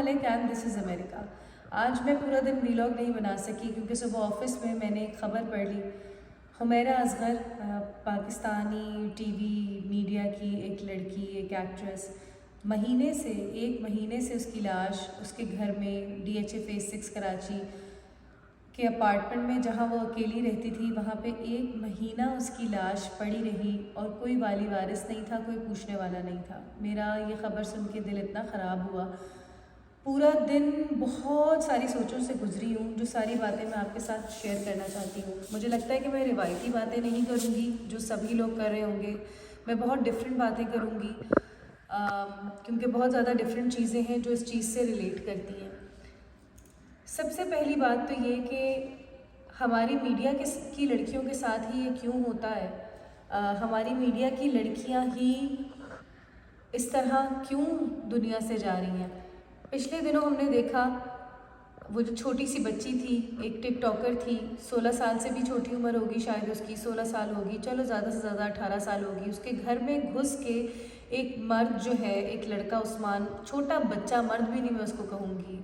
Malik and this is America. आज मैं पूरा दिन व्लॉग नहीं बना सकी क्योंकि सुबह ऑफिस में मैंने एक ख़बर पढ़ ली। हुमैरा असगर पाकिस्तानी टीवी मीडिया की एक लड़की, एक एक्ट्रेस, एक महीने से उसकी लाश उसके घर में DHA फेज़ 6 कराची के अपार्टमेंट में जहाँ वो अकेली रहती थी वहाँ पे 1 महीना उसकी लाश पड़ी रही और कोई वाली वारिस नहीं था, कोई पूछने वाला नहीं था। मेरा ये ख़बर सुन के दिल इतना ख़राब हुआ। पूरा दिन बहुत सारी सोचों से गुजरी हूँ, जो सारी बातें मैं आपके साथ शेयर करना चाहती हूँ। मुझे लगता है कि मैं रिवायती बातें नहीं करूँगी जो सभी लोग कर रहे होंगे, मैं बहुत डिफरेंट बातें करूँगी क्योंकि बहुत ज़्यादा डिफरेंट चीज़ें हैं जो इस चीज़ से रिलेट करती हैं। सबसे पहली बात तो ये कि हमारी मीडिया की लड़कियों के साथ ही ये क्यों होता है। हमारी मीडिया की लड़कियां ही इस तरह क्यों दुनिया से जा रही हैं। पिछले दिनों हमने देखा वो जो छोटी सी बच्ची थी, एक टिकटॉकर थी, 16 साल से भी छोटी उम्र होगी शायद उसकी, 16 साल होगी, चलो ज़्यादा से ज़्यादा 18 साल होगी। उसके घर में घुस के एक मर्द जो है, एक लड़का उस्मान, छोटा बच्चा, मर्द भी नहीं मैं उसको कहूँगी,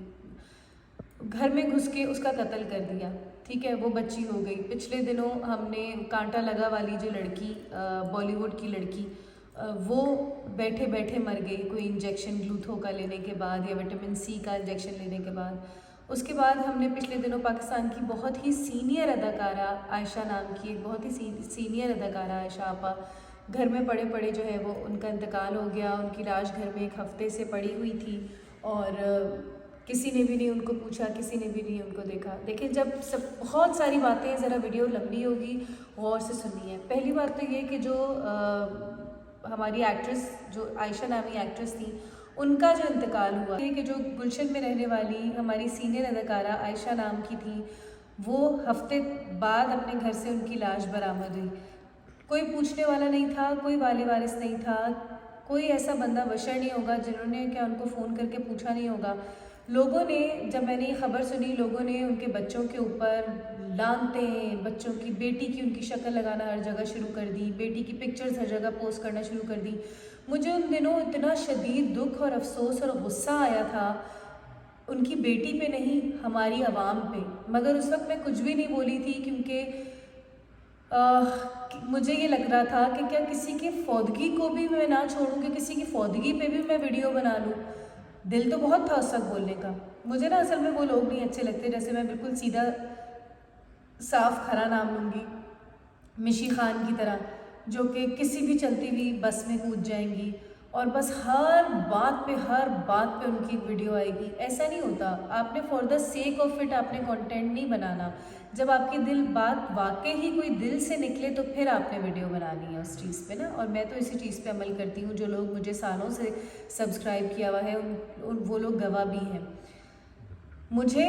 घर में घुस के उसका कत्ल कर दिया। ठीक है, वो बच्ची हो गई। पिछले दिनों हमने कांटा लगा वाली जो लड़की, बॉलीवुड की लड़की, वो बैठे बैठे मर गई, कोई इंजेक्शन ग्लूथो का लेने के बाद या विटामिन C का इंजेक्शन लेने के बाद। उसके बाद हमने पिछले दिनों पाकिस्तान की बहुत ही सीनियर अदाकारा आयशा नाम की, एक बहुत ही सीनियर अदाकारा आयशा आपा, घर में पड़े पड़े जो है वो उनका इंतकाल हो गया। उनकी लाश घर में 1 हफ्ते से पड़ी हुई थी और किसी ने भी नहीं उनको पूछा, किसी ने भी नहीं उनको देखा। देखिए, जब सब बहुत सारी बातें, ज़रा वीडियो लंबी होगी, गौर से सुननी है। पहली बात तो ये कि जो हमारी एक्ट्रेस, जो आयशा नामी एक्ट्रेस थी, उनका जो इंतकाल हुआ, ये कि जो गुलशन में रहने वाली हमारी सीनियर अदाकारा आयशा नाम की थी, वो हफ्ते बाद अपने घर से उनकी लाश बरामद हुई। कोई पूछने वाला नहीं था, कोई वाली वारिस नहीं था, कोई ऐसा बंदा बशर नहीं होगा जिन्होंने क्या उनको फ़ोन करके पूछा नहीं होगा। लोगों ने, जब मैंने ये ख़बर सुनी, लोगों ने उनके बच्चों के ऊपर लानतें, बच्चों की, बेटी की उनकी शक्ल लगाना हर जगह शुरू कर दी, बेटी की पिक्चर्स हर जगह पोस्ट करना शुरू कर दी। मुझे उन दिनों इतना शदीद दुख और अफसोस और गुस्सा आया था, उनकी बेटी पे नहीं, हमारी आवाम पे। मगर उस वक्त मैं कुछ भी नहीं बोली थी क्योंकि मुझे ये लग रहा था कि क्या किसी की फौदगी को भी मैं ना छोड़ूं, कि किसी की फौदगी पे भी मैं वीडियो बना लूं। दिल तो बहुत था उस वक्त बोलने का। मुझे ना असल में वो लोग नहीं अच्छे लगते, जैसे मैं बिल्कुल सीधा साफ खरा नाम लूँगी, मिशी खान की तरह, जो कि किसी भी चलती हुई बस में कूद जाएंगी और बस हर बात पे उनकी एक वीडियो आएगी। ऐसा नहीं होता। आपने for the sake of it आपने कंटेंट नहीं बनाना। जब आपकी बात वाकई ही कोई दिल से निकले तो फिर आपने वीडियो बनानी है उस चीज़ पे ना। और मैं तो इसी चीज़ पे अमल करती हूँ। जो लोग मुझे सालों से सब्सक्राइब किया हुआ है वो लोग गवाह भी हैं। मुझे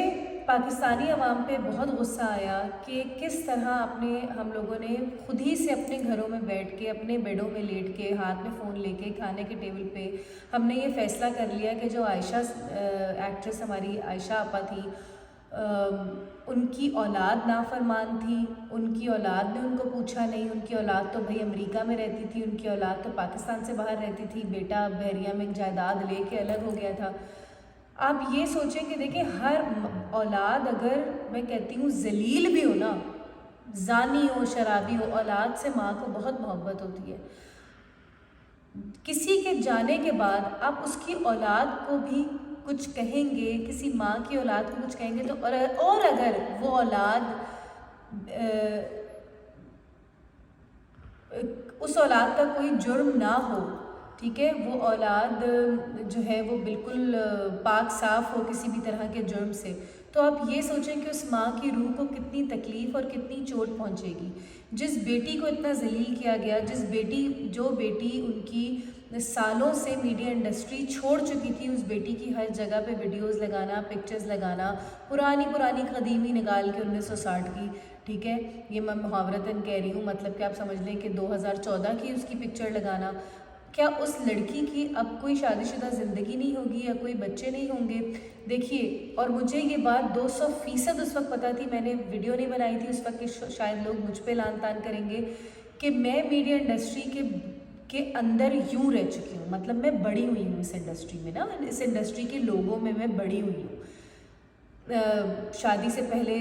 पाकिस्तानी अवाम पे बहुत गुस्सा आया कि किस तरह हम लोगों ने खुद ही से अपने घरों में बैठ के, अपने बेडों में लेट के, हाथ में फ़ोन लेके, खाने के टेबल पे हमने ये फ़ैसला कर लिया कि जो आयशा एक्ट्रेस हमारी आयशा आपा थी, उनकी औलाद नाफरमान थी, उनकी औलाद ने उनको पूछा नहीं। उनकी औलाद तो भाई अमेरिका में रहती थी, उनकी औलाद तो पाकिस्तान से बाहर रहती थी, बेटा बहरिया में एक जायदाद ले के अलग हो गया था। आप ये सोचें कि देखिए, हर औलाद, अगर मैं कहती हूँ जलील भी हो ना, जानी हो, शराबी हो, औलाद से माँ को बहुत मोहब्बत होती है। किसी के जाने के बाद आप उसकी औलाद को भी कुछ कहेंगे, किसी माँ की औलाद को कुछ कहेंगे तो, और अगर वो औलाद उस औलाद का कोई जुर्म ना हो, ठीक है, वो औलाद जो है वो बिल्कुल पाक साफ़ हो किसी भी तरह के जुर्म से, तो आप ये सोचें कि उस माँ की रूह को कितनी तकलीफ़ और कितनी चोट पहुँचेगी। जिस बेटी को इतना जलील किया गया, जो बेटी उनकी सालों से मीडिया इंडस्ट्री छोड़ चुकी थी, उस बेटी की हर जगह पे वीडियोस लगाना, पिक्चर्स लगाना, पुरानी कदीमी निकाल के 1960 की, ठीक है, ये मैं मुहावरतन कह रही हूँ, मतलब कि आप समझ लें कि 2014 की उसकी पिक्चर लगाना। क्या उस लड़की की अब कोई शादीशुदा ज़िंदगी नहीं होगी या कोई बच्चे नहीं होंगे? देखिए, और मुझे ये बात 200% उस वक्त पता थी, मैंने वीडियो नहीं बनाई थी उस वक्त कि शायद लोग मुझ पे लान तान करेंगे, कि मैं मीडिया इंडस्ट्री के के अंदर यूँ रह चुकी हूँ, मतलब मैं बड़ी हुई हूँ इस इंडस्ट्री में ना, इस इंडस्ट्री के लोगों में मैं बड़ी हुई हूँ। शादी से पहले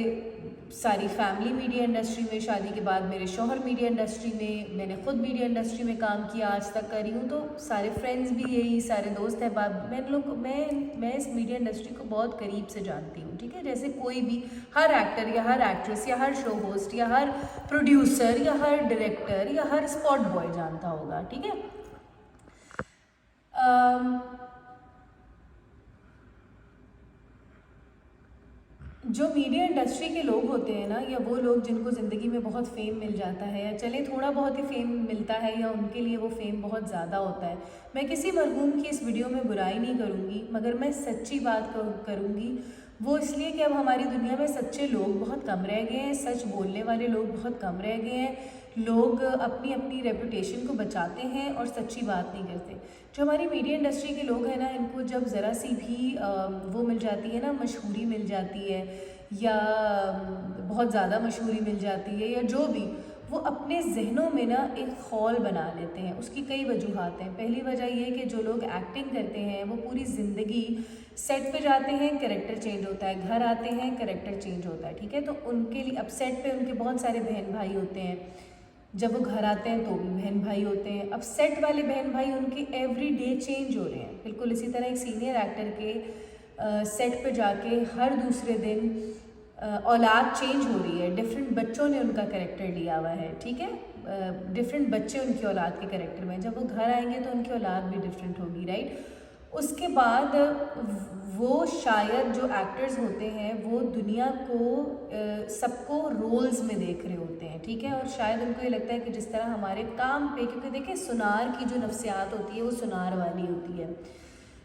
सारी फैमिली मीडिया इंडस्ट्री में, शादी के बाद मेरे शौहर मीडिया इंडस्ट्री में, मैंने खुद मीडिया इंडस्ट्री में काम किया, आज तक करी हूँ। तो सारे फ्रेंड्स भी यही, सारे दोस्त अहबाब, मैं इस मीडिया इंडस्ट्री को बहुत करीब से जानती हूँ, ठीक है। जैसे कोई भी हर एक्टर या हर एक्ट्रेस या हर शो होस्ट या हर प्रोड्यूसर या हर डायरेक्टर या हर स्पॉट बॉय जानता होगा, ठीक है। जो मीडिया इंडस्ट्री के लोग होते हैं ना, या वो लोग जिनको ज़िंदगी में बहुत फेम मिल जाता है, या चले थोड़ा बहुत ही फेम मिलता है, या उनके लिए वो फेम बहुत ज़्यादा होता है। मैं किसी मरहूम की इस वीडियो में बुराई नहीं करूँगी, मगर मैं सच्ची बात करूँगी। वो इसलिए कि अब हमारी दुनिया में सच्चे लोग बहुत कम रह गए हैं, सच बोलने वाले लोग बहुत कम रह गए हैं। लोग अपनी अपनी रेपुटेशन को बचाते हैं और सच्ची बात नहीं करते। जो हमारी मीडिया इंडस्ट्री के लोग हैं ना, इनको जब ज़रा सी भी वो मिल जाती है ना, मशहूरी मिल जाती है, या बहुत ज़्यादा मशहूरी मिल जाती है, या जो भी, वो अपने जहनों में ना एक खौल बना लेते हैं। उसकी कई वजूहात हैं। पहली वजह ये है कि जो लोग एक्टिंग करते हैं वो पूरी ज़िंदगी सेट पे जाते हैं, कैरेक्टर चेंज होता है, घर आते हैं, कैरेक्टर चेंज होता है, ठीक है। तो उनके लिए अब सेट पे उनके बहुत सारे बहन भाई होते हैं, जब वो घर आते हैं तो भी बहन भाई होते हैं। अब सेट वाले बहन भाई उनके एवरी डे चेंज हो रहे हैं। बिल्कुल इसी तरह एक सीनियर एक्टर के सेट पे जाके हर दूसरे दिन औलाद चेंज हो रही है, डिफरेंट बच्चों ने उनका कैरेक्टर लिया हुआ है, ठीक है। डिफरेंट बच्चे उनकी औलाद के कैरेक्टर में, जब वो घर आएंगे तो उनकी औलाद भी डिफरेंट होगी, राइट। उसके बाद वो शायद जो एक्टर्स होते हैं वो दुनिया को सबको रोल्स में देख रहे होते हैं, ठीक है। और शायद उनको ये लगता है कि जिस तरह हमारे काम पे, क्योंकि देखिए सुनार की जो नफ्सियात होती है वो सुनार वाली होती है,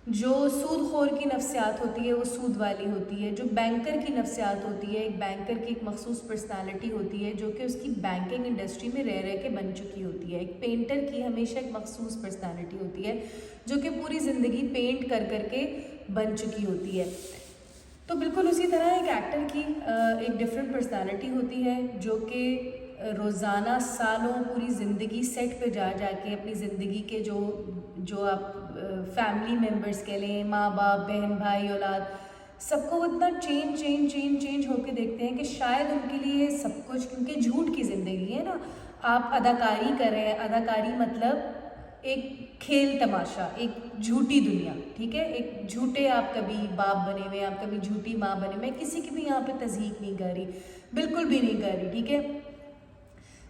जो सूदखोर की नफ्सियात होती है वो सूद वाली होती है, जो बैंकर की नफ्सियात होती है, एक बैंकर की एक मखसूस पर्सनालिटी होती है जो कि उसकी बैंकिंग इंडस्ट्री में रह के बन चुकी होती है। एक पेंटर की हमेशा एक मखसूस पर्सनालिटी होती है जो कि पूरी ज़िंदगी पेंट कर के बन चुकी होती है। तो बिल्कुल उसी तरह एक एक्टर की एक डिफरेंट पर्सनालिटी होती है जो कि रोज़ाना सालों पूरी ज़िंदगी सेट पे जा के अपनी ज़िंदगी के जो आप फैमिली मेम्बर्स कह लें, माँ बाप, बहन भाई, औलाद, सबको वो इतना चेंज होके देखते हैं कि शायद उनके लिए सब कुछ, क्योंकि झूठ की ज़िंदगी है ना। आप अदाकारी कर रहे हैं, अदाकारी मतलब एक खेल तमाशा, एक झूठी दुनिया, ठीक है। एक झूठे आप कभी बाप बने हुए, आप कभी झूठी माँ बने। मैं किसी की भी यहाँ पे तज़हीक नहीं कर रही, बिल्कुल भी नहीं कर रही, ठीक है।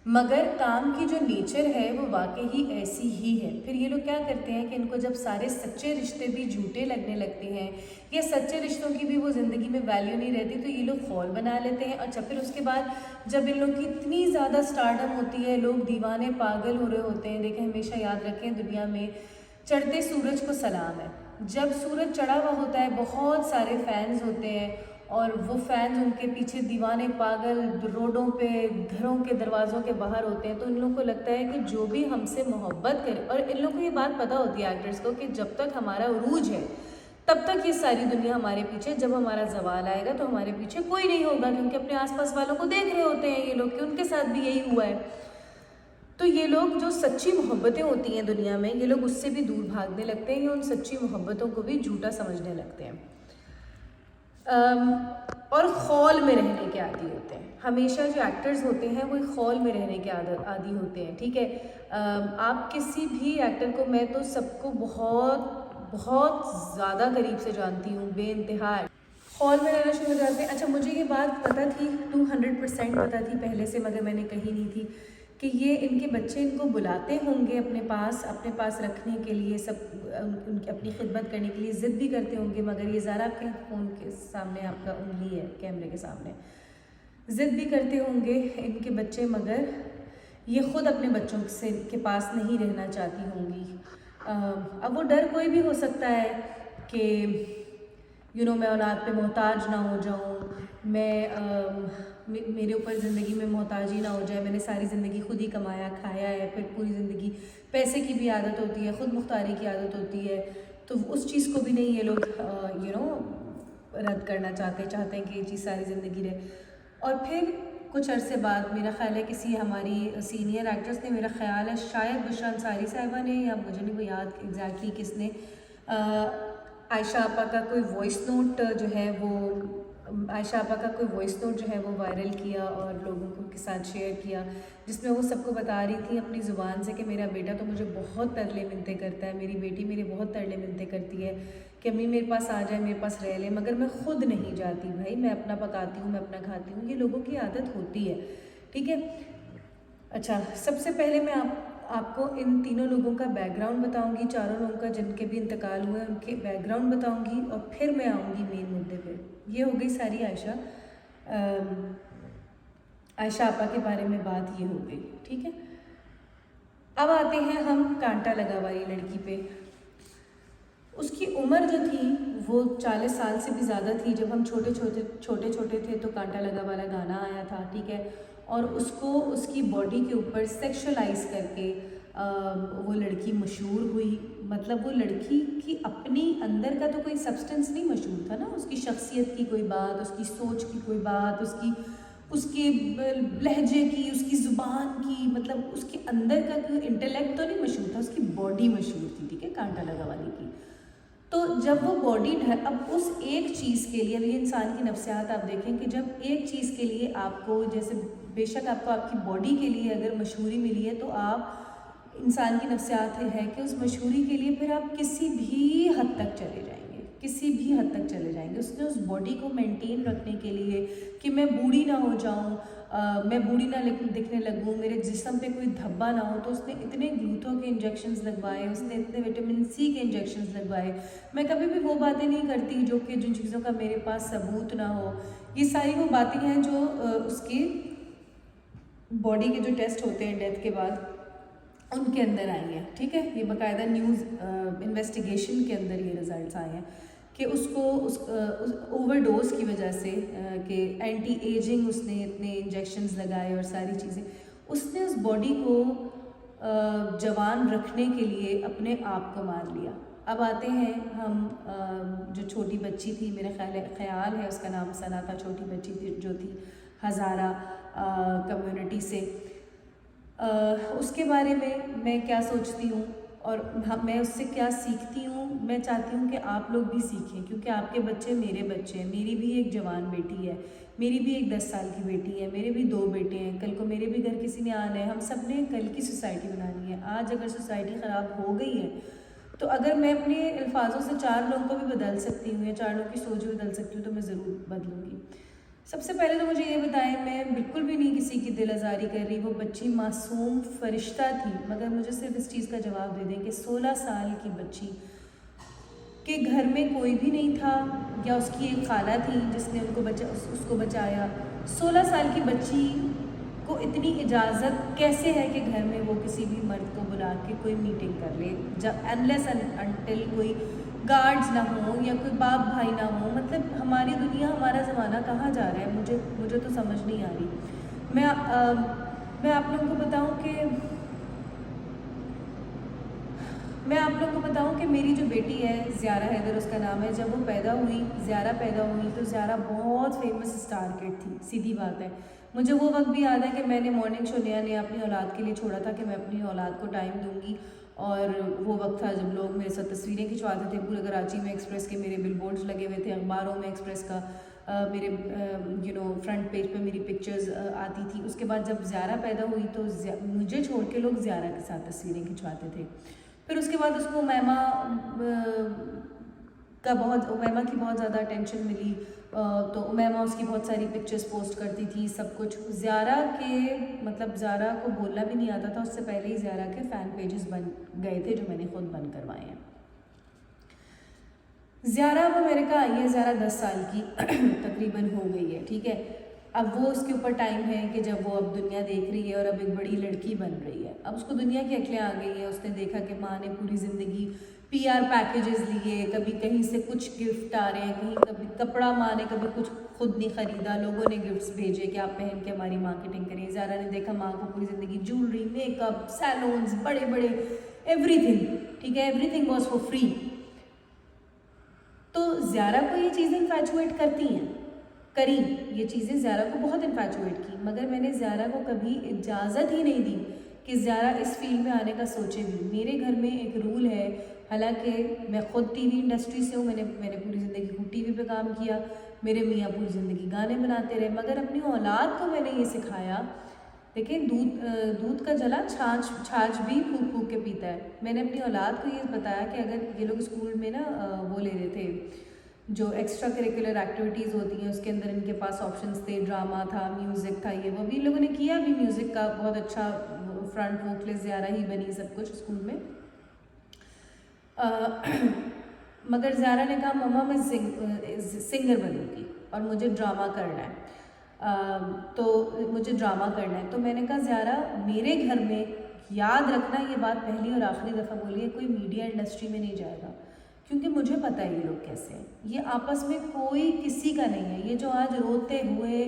मगर काम की जो नेचर है वो वाकई ही ऐसी ही है। फिर ये लोग क्या करते हैं कि इनको जब सारे सच्चे रिश्ते भी झूठे लगने लगते हैं, या सच्चे रिश्तों की भी वो ज़िंदगी में वैल्यू नहीं रहती, तो ये लोग खौल बना लेते हैं। अच्छा, फिर उसके बाद जब इन लोग की इतनी ज़्यादा स्टारडम होती है, लोग दीवाने पागल हो रहे होते हैं। देखें, हमेशा याद रखें, दुनिया में चढ़ते सूरज को सलाम है। जब सूरज चढ़ा हुआ होता है, बहुत सारे फैंस होते हैं, और वो फैंस उनके पीछे दीवाने पागल रोडों पे, घरों के दरवाज़ों के बाहर होते हैं। तो इन लोगों को लगता है कि जो भी हमसे मोहब्बत करे, और इन लोगों को ये बात पता होती है एक्टर्स को कि जब तक हमारा उरूज है तब तक ये सारी दुनिया हमारे पीछे, जब हमारा जवाल आएगा तो हमारे पीछे कोई नहीं होगा, क्योंकि अपने आसपास वालों को देख रहे होते हैं ये लोग कि उनके साथ भी यही हुआ है। तो ये लोग जो सच्ची मोहब्बतें होती हैं दुनिया में, ये लोग उससे भी दूर भागने लगते हैं, या उन सच्ची मोहब्बतों को भी झूठा समझने लगते हैं। और खौल में रहने के आदी होते हैं। हमेशा जो एक्टर्स होते हैं वो खौल में रहने के आदी होते हैं, ठीक है। आप किसी भी एक्टर को, मैं तो सबको बहुत बहुत ज़्यादा करीब से जानती हूँ, बेइंतहा खौल में रहना शुरू हो जाते हैं। अच्छा, मुझे ये बात पता थी, 200% पता थी पहले से, मगर मैंने कही नहीं थी कि ये इनके बच्चे इनको बुलाते होंगे अपने पास रखने के लिए, सब उनकी अपनी खिदमत करने के लिए ज़िद भी करते होंगे। मगर ये ज़रा आपके फ़ोन के सामने, आपका उंगली है कैमरे के सामने, ज़िद भी करते होंगे इनके बच्चे, मगर ये ख़ुद अपने बच्चों से के पास नहीं रहना चाहती होंगी। अब वो डर कोई भी हो सकता है कि मैं औलाद पे मोहताज ना हो जाऊँ, मेरे ऊपर ज़िंदगी में मोहताजी ना हो जाए। मैंने सारी ज़िंदगी खुद ही कमाया खाया है, फिर पूरी ज़िंदगी पैसे की भी आदत होती है, ख़ुद मुख्तारी की आदत होती है, तो उस चीज़ को भी नहीं ये लोग रद्द करना चाहते हैं कि ये चीज़ सारी ज़िंदगी रहे। और फिर कुछ अरसे बाद मेरा ख्याल है किसी हमारी सीनियर एक्ट्रेस ने, मेरा ख्याल है शायद बुशरा अंसारी साहिबा ने, या मुझे नहीं वो याद एग्जैक्टली किसने, आयशा आपा का कोई वॉइस नोट जो है वो आयशा आपा का कोई वॉइस नोट जो है वो वायरल किया और लोगों को के साथ शेयर किया, जिसमें वो सबको बता रही थी अपनी ज़ुबान से कि मेरा बेटा तो मुझे बहुत तरले मिन्नतें करता है, मेरी बेटी मेरे बहुत तरले मिन्नतें करती है कि अम्मी मेरे पास आ जाए, मेरे पास रह ले, मगर मैं खुद नहीं जाती भाई, मैं अपना पकाती हूँ, मैं अपना खाती हूँ। ये लोगों की आदत होती है, ठीक है। अच्छा, सबसे पहले मैं आपको इन तीनों लोगों का बैकग्राउंड बताऊंगी, चारों लोगों का जिनके भी इंतकाल हुआ है उनके बैकग्राउंड बताऊंगी, और फिर मैं आऊँगी मेन मुद्दे पे। ये हो गई सारी आयशा आपा के बारे में बात ये हो गई, ठीक है। अब आते हैं हम कांटा लगा वाली लड़की पे। उसकी उम्र जो थी वो 40 साल से भी ज़्यादा थी। जब हम छोटे छोटे थे तो कांटा लगा वाला गाना आया था, ठीक है, और उसको उसकी बॉडी के ऊपर सेक्शुअलाइज करके वो लड़की मशहूर हुई। मतलब वो लड़की की अपनी अंदर का तो कोई सब्सटेंस नहीं मशहूर था ना, उसकी शख्सियत की कोई बात, उसकी सोच की कोई बात, उसके लहजे की, उसकी ज़ुबान की, मतलब उसके अंदर का कोई इंटेलेक्ट तो नहीं मशहूर था, उसकी बॉडी मशहूर थी, ठीक है, कांटा लगा वाली की। तो जब वो बॉडी अब उस एक चीज़ के लिए, अभी इंसान की नफ्सियात आप देखें कि जब एक चीज़ के लिए आपको, जैसे बेशक आपको आपकी बॉडी के लिए अगर मशहूरी मिली है, तो आप, इंसान की नफ्सियात है कि उस मशहूरी के लिए फिर आप किसी भी हद तक चले जाएंगे, किसी भी हद तक चले जाएंगे। उसने उस बॉडी को मेंटेन रखने के लिए कि मैं बूढ़ी ना हो जाऊं, मैं बूढ़ी ना दिखने लगूं, मेरे जिस्म पे कोई धब्बा ना हो, तो उसने इतने ग्लूथो के इंजेक्शंस लगवाए, उसने इतने विटामिन सी के इंजेक्शंस लगवाए। मैं कभी भी वो बातें नहीं करती जो कि जिन चीज़ों का मेरे पास सबूत ना हो। ये सारी वो बातें हैं जो उसकी बॉडी के जो टेस्ट होते हैं डेथ के बाद उनके अंदर आई हैं, ठीक है। ये बाकायदा न्यूज़ इन्वेस्टिगेशन के अंदर ये रिज़ल्ट्स आए हैं कि उसको उस ओवरडोज की वजह से कि एंटी एजिंग उसने इतने इंजेक्शंस लगाए और सारी चीज़ें, उसने उस बॉडी को जवान रखने के लिए अपने आप को मार लिया। अब आते हैं हम जो छोटी बच्ची थी, मेरा ख्याल है उसका नाम सना था, छोटी बच्ची थी जो थी हज़ारा कम्युनिटी से। उसके बारे में मैं क्या सोचती हूँ और मैं उससे क्या सीखती हूँ, मैं चाहती हूँ कि आप लोग भी सीखें, क्योंकि आपके बच्चे मेरे बच्चे हैं। मेरी भी एक जवान बेटी है, मेरी भी एक 10 साल की बेटी है, मेरे भी 2 बेटे हैं। कल को मेरे भी घर किसी ने आना है, हम सब ने कल की सोसाइटी बनानी है। आज अगर सोसाइटी ख़राब हो गई है तो अगर मैं अपने अल्फाजों से 4 लोगों को भी बदल सकती हूँ या 4 लोगों की सोच भी बदल सकती हूँ तो मैं ज़रूर बदलूँगी। सबसे पहले तो मुझे ये बताएं, मैं बिल्कुल भी नहीं किसी की दिल आज़ारी कर रही। वो बच्ची मासूम फरिश्ता थी, मगर मुझे सिर्फ इस चीज़ का जवाब दे दें कि 16 साल की बच्ची के घर में कोई भी नहीं था, या उसकी एक खाला थी जिसने उसको बचाया। 16 साल की बच्ची को इतनी इजाज़त कैसे है कि घर में वो किसी भी मर्द को बुला के कोई मीटिंग कर ले, जब अनलेस अनटिल कोई गार्ड्स ना हो या कोई बाप भाई ना हो। मतलब हमारी दुनिया, हमारा ज़माना कहाँ जा रहा है, मुझे तो समझ नहीं आ रही। मैं आप लोगों को बताऊं कि मेरी जो बेटी है ज़ियारा हैदर उसका नाम है, जब वो ज़ियारा पैदा हुई तो ज़ियारा बहुत फेमस स्टार किड थी, सीधी बात है। मुझे वो वक्त भी याद है कि मैंने मॉर्निंग शो नया अपनी औलाद के लिए छोड़ा था कि मैं अपनी औलाद को टाइम दूंगी, और वो वक्त था जब लोग मेरे साथ तस्वीरें खिंचवाते थे। पूरे कराची में एक्सप्रेस के मेरे बिलबोर्ड्स लगे हुए थे, अखबारों में एक्सप्रेस का मेरे फ्रंट पेज पे मेरी पिक्चर्स आती थी। उसके बाद जब ज़ियारा पैदा हुई तो मुझे छोड़ के लोग ज़ियारा के साथ तस्वीरें खिंचवाते थे। फिर उसके बाद उसको उमैमा की बहुत ज़्यादा अटेंशन मिली, तो उमैमा उसकी बहुत सारी पिक्चर्स पोस्ट करती थी, सब कुछ। ज़ियारा को बोलना भी नहीं आता था, उससे पहले ही ज़ियारा के फ़ैन पेजेस बन गए थे जो मैंने खुद बंद करवाए हैं। ज़ियारा अब अमेरिका आई है, ज़ियारा 10 साल की तकरीबन हो गई है, ठीक है। अब वो उसके ऊपर टाइम है कि जब वो अब दुनिया देख रही है और अब एक बड़ी लड़की बन रही है। अब उसको दुनिया की अक्लें आ गई है। उसने देखा कि माँ ने पूरी ज़िंदगी PR पैकेजेस लिए, कभी कहीं से कुछ गिफ्ट आ रहे हैं, कहीं कभी कपड़ा माँ ने कभी कुछ खुद नहीं ख़रीदा, लोगों ने गिफ्ट्स भेजे कि आप पहन के हमारी मार्केटिंग करें। ज़ारा ने देखा माँ को पूरी ज़िंदगी ज्वेलरी, मेकअप, सैलून्स, बड़े बड़े एवरीथिंग, ठीक है, एवरीथिंग वॉज फॉर फ्री। तो ज़ारा को ये चीज़ें इन्फैचुएट करती हैं। करी ये चीज़ें, ज़ारा को बहुत इन्फैचुएट की, मगर मैंने ज़ारा को कभी इजाज़त ही नहीं दी कि ज़ारा इस फील्ड में आने का सोचे भी। मेरे घर में एक रूल है, हालांकि मैं ख़ुद टीवी इंडस्ट्री से हूँ, मैंने पूरी ज़िंदगी खुद टीवी पे काम किया, मेरे मियाँ पूरी ज़िंदगी गाने बनाते रहे, मगर अपनी औलाद को मैंने ये सिखाया, देखिए दूध का जला छाछ भी फूक फूक के पीता है। मैंने अपनी औलाद को ये बताया कि अगर ये लोग स्कूल में ना वो ले रहे थे जो एक्स्ट्रा करिकुलर एक्टिविटीज़ होती हैं, उसके अंदर इनके पास ऑप्शंस थे, ड्रामा था, म्यूज़िक था, ये वो भी इन लोगों ने किया भी, म्यूज़िक का बहुत अच्छा फ्रंट वोकलिस्ट ज़ारा ही बनी सब कुछ स्कूल में। मगर ज़ारा ने कहा मम्मा मैं सिंगर बनूँगी और मुझे ड्रामा करना है, तो मुझे ड्रामा करना है। तो मैंने कहा ज़ारा मेरे घर में, याद रखना ये बात पहली और आखिरी दफ़ा बोली है, कोई मीडिया इंडस्ट्री में नहीं जाएगा, क्योंकि मुझे पता है ये लोग कैसे हैं, ये आपस में कोई किसी का नहीं है। ये जो आज रोते हुए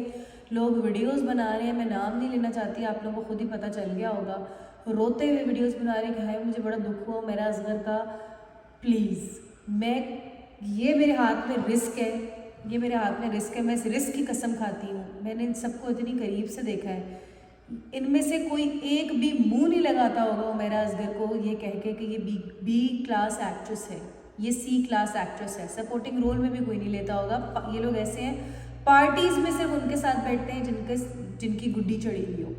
लोग वीडियोस बना रहे हैं, मैं नाम नहीं लेना चाहती, आप लोगों को खुद ही पता चल गया होगा, रोते हुए वीडियोस बना रहे हैं कि हाय मुझे बड़ा दुख हुआ मेरा असगर का, प्लीज़ ये मेरे हाथ में रिस्क है, ये मेरे हाथ में रिस्क है, मैं इस रिस्क की कसम खाती हूँ। मैंने इन सबको इतनी करीब से देखा है, इनमें से कोई एक भी मुंह नहीं लगाता होगा उमैरा असगर को ये कह के कि ये बी क्लास एक्ट्रेस है, ये सी क्लास एक्ट्रेस है, सपोर्टिंग रोल में भी कोई नहीं लेता होगा। ये लोग ऐसे हैं, पार्टीज़ में सिर्फ उनके साथ बैठते हैं जिनकी गुड्डी चढ़ी हुई हो।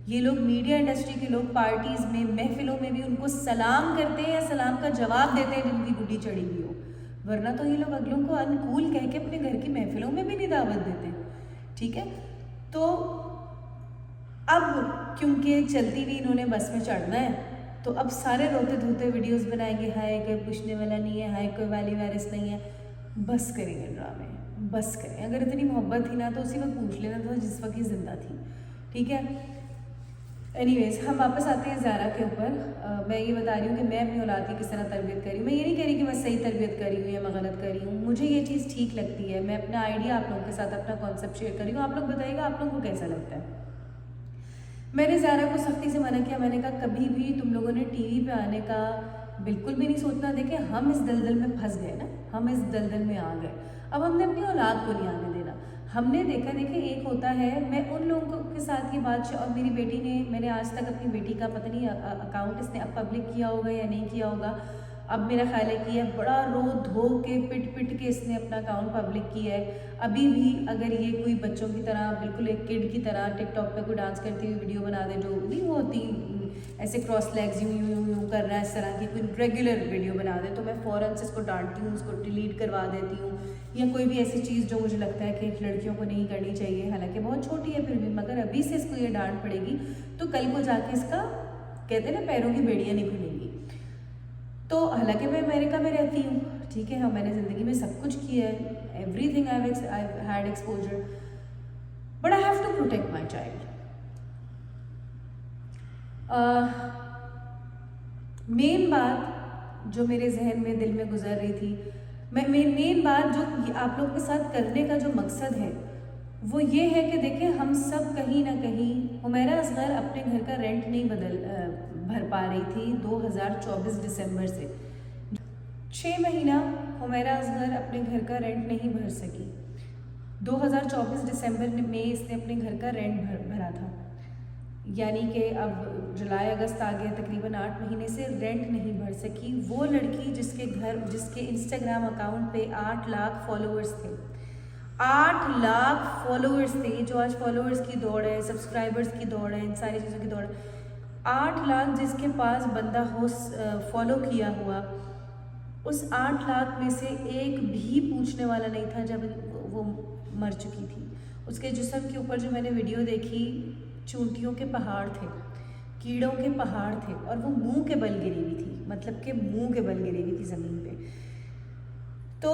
ये लोग मीडिया इंडस्ट्री के लोग पार्टीज़ में, महफिलों में भी उनको सलाम करते हैं या सलाम का जवाब देते हैं जिनकी गुड्डी चढ़ी हुई हो, वरना तो ये लोग अगलों को अनकूल कह के अपने घर की महफिलों में भी नहीं दावत देते। ठीक है, तो अब क्योंकि चलती हुई इन्होंने बस में चढ़ना है, तो अब सारे रोते धोते वीडियोस बनाएंगे, हाय कोई पूछने वाला नहीं है, हाय कोई वाली वारिस नहीं है। बस करेंगे ड्रामे, बस करें। अगर इतनी मोहब्बत थी ना तो उसी वक्त पूछ लेना था जिस वक्त ये ज़िंदा थी। ठीक है, एनीवेज हम वापस आते हैं ज़ारा के ऊपर। मैं ये बता रही हूँ कि मैं अपनी औलाद की किस तरह तरबियत करी हूँ। मैं ये नहीं कह रही कि मैं सही तरबियत करी हूँ या मैं गलत करी हूँ, मुझे ये चीज़ ठीक लगती है। मैं अपना आइडिया आप लोगों के साथ, अपना कॉन्सेप्ट शेयर करी हूँ, आप लोग बताइएगा आप लोगों को कैसा लगता है। मैंने ज़ारा को सख्ती से मना किया, मैंने कहा कभी भी तुम लोगों ने टीवी पे आने का बिल्कुल भी नहीं सोचना। देखें हम इस दलदल में फंस गए ना, हम इस दलदल में आ गए, अब हमने अपनी औलाद को नहीं आने देना। हमने देखा, देखें एक होता है, मैं उन लोगों के साथ ये बात, और मेरी बेटी ने, मैंने आज तक अपनी बेटी का पता नहीं अकाउंट इसने अब पब्लिक किया होगा या नहीं किया होगा, अब मेरा ख्याल है कि यह बड़ा रो धो के पिट के इसने अपना अकाउंट पब्लिक किया है। अभी भी अगर ये कोई बच्चों की तरह, बिल्कुल एक किड की तरह टिकटॉक पे कोई डांस करती हुई वीडियो बना दे, जो नहीं वो होती ऐसे क्रॉस लेग्स यूँ यूँ यूँ कर रहा है, इस तरह की कोई रेगुलर वीडियो बना दे, तो मैं फ़ौरन से इसको डांटती हूँ, उसको डिलीट करवा देती हूँ। या कोई भी ऐसी चीज़ जो मुझे लगता है कि लड़कियों को नहीं करनी चाहिए, हालांकि बहुत छोटी है फिर भी, मगर अभी से इसको ये डांट पड़ेगी तो कल को जाके इसका, कहते हैं ना, पैरों की बेड़ियाँ नहीं खुलेंगी। तो हालांकि मैं अमेरिका में रहती हूँ, ठीक है, हाँ मैंने ज़िंदगी में सब कुछ किया है, everything I had exposure, but I have to protect my child. Main बात जो मेरे जहन में, दिल में गुजर रही थी, मेन बात जो आप लोग के साथ करने का जो मकसद है वो ये है कि देखें हम सब कहीं ना कहीं, उमैरा असगर अपने घर का रेंट नहीं भर पा रही थी 2024 दिसंबर से। 6 महीना उमैरा असगर अपने घर का रेंट नहीं भर सकी। 2024 दिसंबर में इसने अपने घर का रेंट भरा था, यानी कि अब जुलाई अगस्त आ गया, तकरीबन 8 महीने से रेंट नहीं भर सकी। वो लड़की जिसके इंस्टाग्राम अकाउंट पे 8 लाख फॉलोअर्स थे, 8 लाख फॉलोअर्स थे, जो आज फॉलोअर्स की दौड़ है, सब्सक्राइबर्स की दौड़ है, इन सारी चीज़ों की दौड़ है, 8 लाख जिसके पास बंदा हो फॉलो किया हुआ, उस 8 लाख में से एक भी पूछने वाला नहीं था जब वो मर चुकी थी। उसके जिस्म के ऊपर जो मैंने वीडियो देखी, चूंटियों के पहाड़ थे, कीड़ों के पहाड़ थे, और वो मुंह के बल गिरी हुई थी, मतलब कि मुंह के बल गिरी हुई थी ज़मीन पे। तो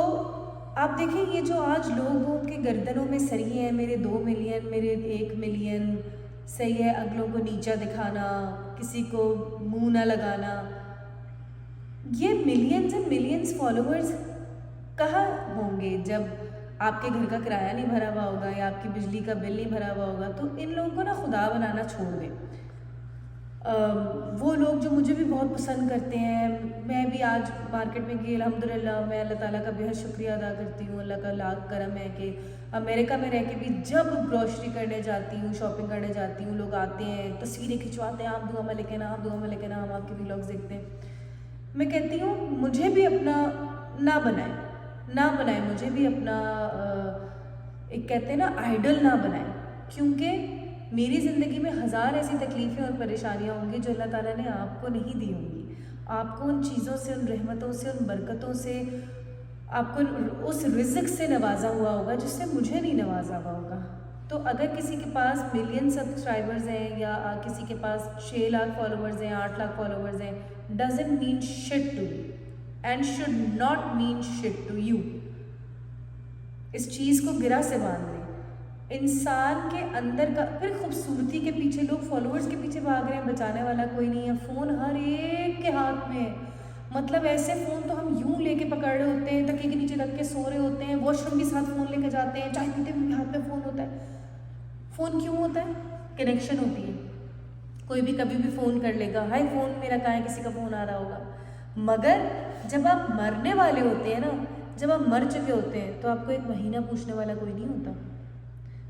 आप देखें, ये जो आज लोगों के गर्दनों में सरिये हैं, मेरे 2 मिलियन, मेरे 1 मिलियन, सही है, अगलों को नीचा दिखाना, किसी को मुंह ना लगाना, ये मिलियंस एंड मिलियंस फॉलोअर्स कहाँ होंगे जब आपके घर का किराया नहीं भरा हुआ होगा या आपकी बिजली का बिल नहीं भरा हुआ होगा। तो इन लोगों को ना खुदा बनाना छोड़ दें। वो लोग जो मुझे भी बहुत पसंद करते हैं। मैं भी आज मार्केट में गई, अल्हम्दुलिल्लाह मैं अल्लाह ताला का बेहद शुक्रिया अदा करती हूँ। अल्लाह का लाख करम है कि अमेरिका में रह के भी जब ग्रॉसरी करने जाती हूँ, शॉपिंग करने जाती हूँ, लोग आते हैं, तस्वीरें खिंचवाते हैं, आप दुआ में लेके ना, आप दुआ में लेके ना, हम आपके व्लॉग्स देखते हैं। मैं कहती हूँ मुझे भी अपना ना बनाए, मुझे भी अपना एक कहते हैं ना आइडल ना बनाए, क्योंकि मेरी ज़िंदगी में हज़ार ऐसी तकलीफ़ें और परेशानियाँ होंगी जो अल्लाह ताला ने आपको नहीं दी होंगी। आपको उन चीज़ों से, उन रहमतों से, उन बरकतों से, आपको उस रिज़्क़ से नवाजा हुआ होगा जिससे मुझे नहीं नवाजा हुआ होगा। तो अगर किसी के पास मिलियन सब्सक्राइबर्स हैं या किसी के पास 6 लाख फॉलोवर्स हैं, 8 लाख फॉलोवर्स हैं, doesn't mean shit to you and should not mean shit to you. इस चीज़ को गिरा से बांध लें। इंसान के अंदर का फिर खूबसूरती के पीछे लोग फॉलोअर्स के पीछे भाग रहे हैं, बचाने वाला कोई नहीं है। फ़ोन हर एक के हाथ में है, मतलब ऐसे फ़ोन तो हम यूं लेके पकड़ रहे होते हैं, तकिए के नीचे रख के सो रहे होते हैं, वॉशरूम भी साथ फ़ोन लेके जाते हैं, चाय पीते हुए हाथ में फ़ोन होता है। फ़ोन क्यों होता है? कनेक्शन होती है। कोई भी कभी भी फ़ोन कर लेगा, हाय फ़ोन मेरा कहाँ है, किसी का फ़ोन आ रहा होगा। मगर जब आप मरने वाले होते हैं ना, जब आप मर चुके होते हैं, तो आपको एक महीना पूछने वाला कोई नहीं होता।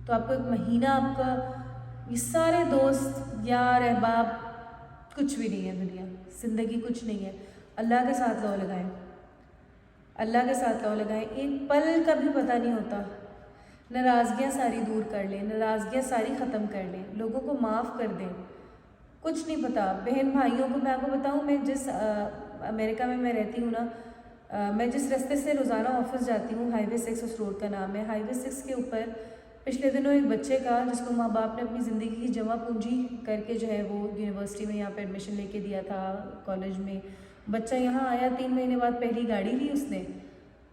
तो आपको एक महीना, आपका ये सारे दोस्त यार अहबाब कुछ भी नहीं है, दुनिया ज़िंदगी कुछ नहीं है। अल्लाह के साथ लौ लगाएं, अल्लाह के साथ लौ लगाएं। एक पल का भी पता नहीं होता। नाराज़गियाँ सारी दूर कर लें, नाराज़गियाँ सारी ख़त्म कर लें, लोगों को माफ़ कर दें। कुछ नहीं पता बहन भाइयों को। मैं आपको बताऊँ, मैं जिस अमेरिका में मैं रहती हूँ ना, मैं जिस रास्ते से रोज़ाना ऑफिस जाती हूँ, हाईवे 6 उस रोड का नाम है। हाईवे 6 के ऊपर पिछले दिनों एक बच्चे का, जिसको माँ बाप ने अपनी ज़िंदगी की जमा पूंजी करके जो है वो यूनिवर्सिटी में यहाँ पे एडमिशन लेके दिया था, कॉलेज में। बच्चा यहाँ आया, 3 महीने बाद पहली गाड़ी ली उसने,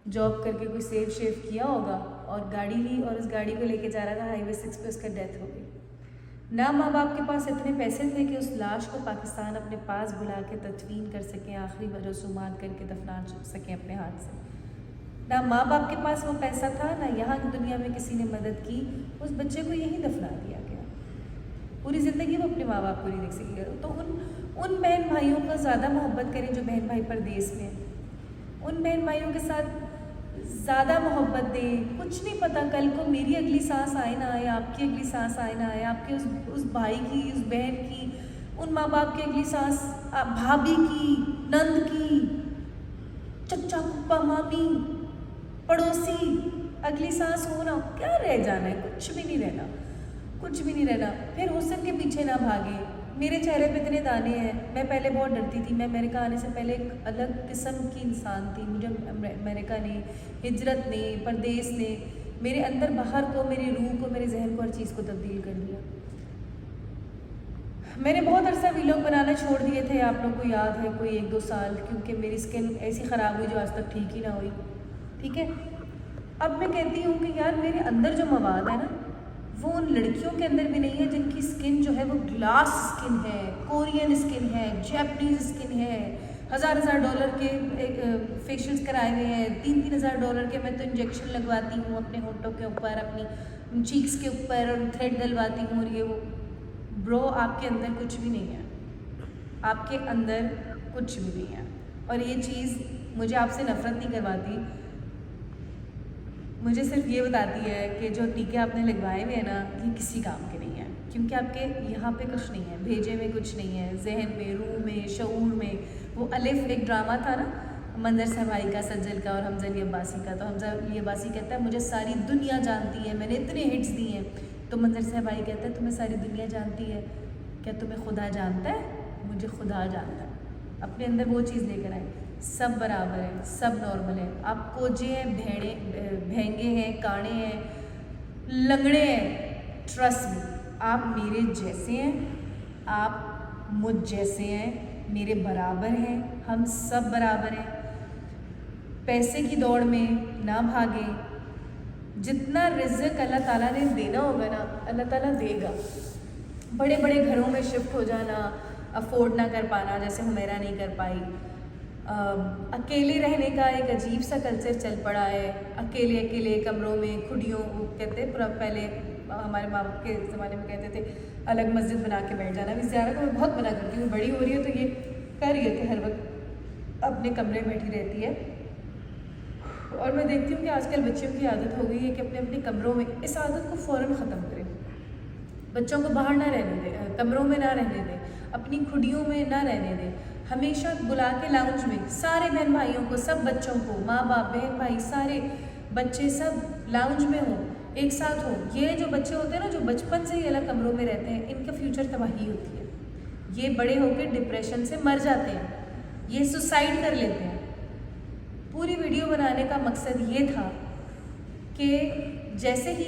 जॉब करके कोई सेव शेव किया होगा और गाड़ी ली, और उस गाड़ी को लेके जा रहा था, हाईवे 6 पे उसका डेथ हो गई। ना माँ बाप के पास इतने पैसे थे कि उस लाश को पाकिस्तान अपने पास बुला के तदफीन कर सकें, आखिरी रसूमात करके दफना सकें अपने हाथ से। ना माँ बाप के पास वो पैसा था, ना यहाँ की दुनिया में किसी ने मदद की। उस बच्चे को यहीं दफना दिया गया। पूरी ज़िंदगी वो अपने माँ बाप को नहीं देख सकेगा। तो उन बहन भाइयों का ज़्यादा मोहब्बत करें जो बहन भाई परदेश में हैं। उन बहन भाइयों के साथ ज़्यादा मोहब्बत दें। कुछ नहीं पता कल को मेरी अगली सांस आए ना आए, आपकी अगली सांस आए ना आए, आपके उस भाई की, उस बहन की, उन माँ बाप की अगली सांस, भाभी की, नंद की, चचा पप्पा मामी, पड़ोसी, अगली सांस होना, क्या रह जाना है? कुछ भी नहीं रहना, कुछ भी नहीं रहना। फिर हुस्न के पीछे ना भागे। मेरे चेहरे पे इतने दाने हैं। मैं पहले बहुत डरती थी। मैं अमेरिका आने से पहले एक अलग किस्म की इंसान थी। मुझे अमेरिका ने, हिजरत ने, परदेश ने मेरे अंदर बाहर को, मेरी रूह को, मेरे जहन को, हर चीज़ को तब्दील कर दिया। मैंने बहुत अरसा व्लॉग बनाना छोड़ दिए थे, आप लोग को याद है, कोई 1-2 साल, क्योंकि मेरी स्किन ऐसी ख़राब हुई जो आज तक ठीक ही ना हुई। ठीक है, अब मैं कहती हूँ कि यार मेरे अंदर जो मवाद है ना, वो उन लड़कियों के अंदर भी नहीं है जिनकी स्किन जो है वो ग्लास स्किन है, कोरियन स्किन है, जैपनीज़ स्किन है। $1000 के फेशियल्स कराए हुए हैं, $3000 के मैं तो इंजेक्शन लगवाती हूँ अपने होंठों के ऊपर, अपनी चीक्स के ऊपर, और थ्रेड डलवाती हूँ, और ये वो। ब्रो, आपके अंदर कुछ भी नहीं है, आपके अंदर कुछ भी नहीं है। और ये चीज़ मुझे आपसे नफ़रत नहीं करवाती, मुझे सिर्फ ये बताती है कि जो टीके आपने लगवाए हुए हैं ना, ये किसी काम के नहीं है, क्योंकि आपके यहाँ पे कुछ नहीं है, भेजे में कुछ नहीं है, जहन में, रूह में, शऊर में। वो अलिफ एक ड्रामा था ना, मंजर सहबाई का, सज्जल का और हमजा अली अब्बासी का। तो हमजा अली अब्बासी कहता है मुझे सारी दुनिया जानती है, मैंने इतने हिट्स दिए हैं। तो मंजर सहबाई कहता है तुम्हें सारी दुनिया जानती है, क्या तुम्हें खुदा जानता है? मुझे खुदा जानता है। अपने अंदर वो चीज़ लेकर आए। सब बराबर है, सब नॉर्मल है। आप कोजे हैं, भेंगे हैं, काणे हैं, लंगड़े हैं, ट्रस्ट मी, आप मेरे जैसे हैं, आप मुझ जैसे हैं, मेरे बराबर हैं, हम सब बराबर हैं। पैसे की दौड़ में ना भागे। जितना रिज़्क़ अल्लाह ताला ने देना होगा ना, अल्लाह ताला देगा। बड़े बड़े घरों में शिफ्ट हो जाना, अफोर्ड ना कर पाना, जैसे हुमैरा नहीं कर पाई, अकेले रहने का एक अजीब सा कल्चर चल पड़ा है। अकेले अकेले कमरों में खुडियों, वो कहते हैं पूरा, पहले हमारे माँ बाप के ज़माने में कहते थे अलग मस्जिद बना के बैठ जाना। अभी ज़्यादा को मैं बहुत मना करती हूँ, बड़ी हो रही है तो ये कर रही है कि हर वक्त अपने कमरे में बैठी रहती है। और मैं देखती हूँ कि आजकल बच्चों की आदत हो गई है कि अपने अपने कमरों में, इस आदत को फ़ौरन ख़त्म करें। बच्चों को बाहर ना रहने दें, कमरों में ना रहने दें, अपनी खुडियों में ना रहने दें। हमेशा बुला के लाउंज में सारे बहन भाइयों को, सब बच्चों को, माँ बाप बहन भाई सारे बच्चे सब लाउंज में हों, एक साथ हों। ये जो बच्चे होते हैं ना, जो बचपन से ही अलग कमरों में रहते हैं, इनका फ्यूचर तबाही होती है। ये बड़े होकर डिप्रेशन से मर जाते हैं, ये सुसाइड कर लेते हैं। पूरी वीडियो बनाने का मकसद ये था कि जैसे ही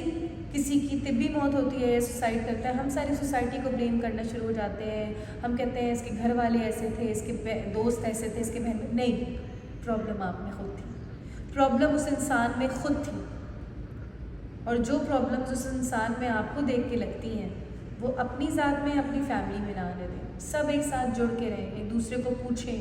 किसी की तिब्बी मौत होती है या सुसाइड करता है, हम सारी सोसाइटी को ब्लेम करना शुरू हो जाते हैं। हम कहते हैं इसके घर वाले ऐसे थे, इसके दोस्त ऐसे थे, इसके बहन। नहीं, प्रॉब्लम आप में खुद थी, प्रॉब्लम उस इंसान में खुद थी। और जो प्रॉब्लम्स उस इंसान में आपको देख के लगती हैं, वो अपनी ज़ात में, अपनी फैमिली में ना आने दें। सब एक साथ जुड़ के रहें, एक दूसरे को पूछें,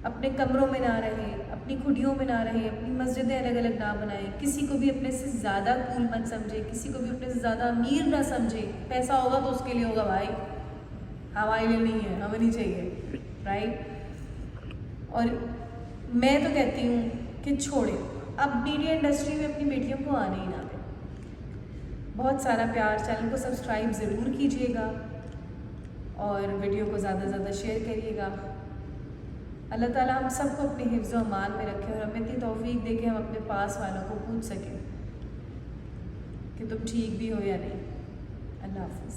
अपने कमरों में ना रहें, अपनी खुडियों में ना रहें, अपनी मस्जिदें अलग अलग ना बनाएं। किसी को भी अपने से ज़्यादा कूल मत समझे, किसी को भी अपने से ज़्यादा अमीर ना समझे। पैसा होगा तो उसके लिए होगा भाई, हमारे लिए नहीं है, हमें नहीं चाहिए, राइट। और मैं तो कहती हूँ कि छोड़े, अब मीडिया इंडस्ट्री में अपनी बेटियों को आने ही ना दें। बहुत सारा प्यार, चैनल को सब्सक्राइब ज़रूर कीजिएगा और वीडियो को ज़्यादा से ज़्यादा शेयर करिएगा। अल्लाह ताला हम सबको अपने हिफ्ज़ व अमान में रखे और हमें इतनी तौफीक दे कि हम अपने पास वालों को पूछ सकें कि तुम ठीक भी हो या नहीं। अल्लाह हाफ़िज़।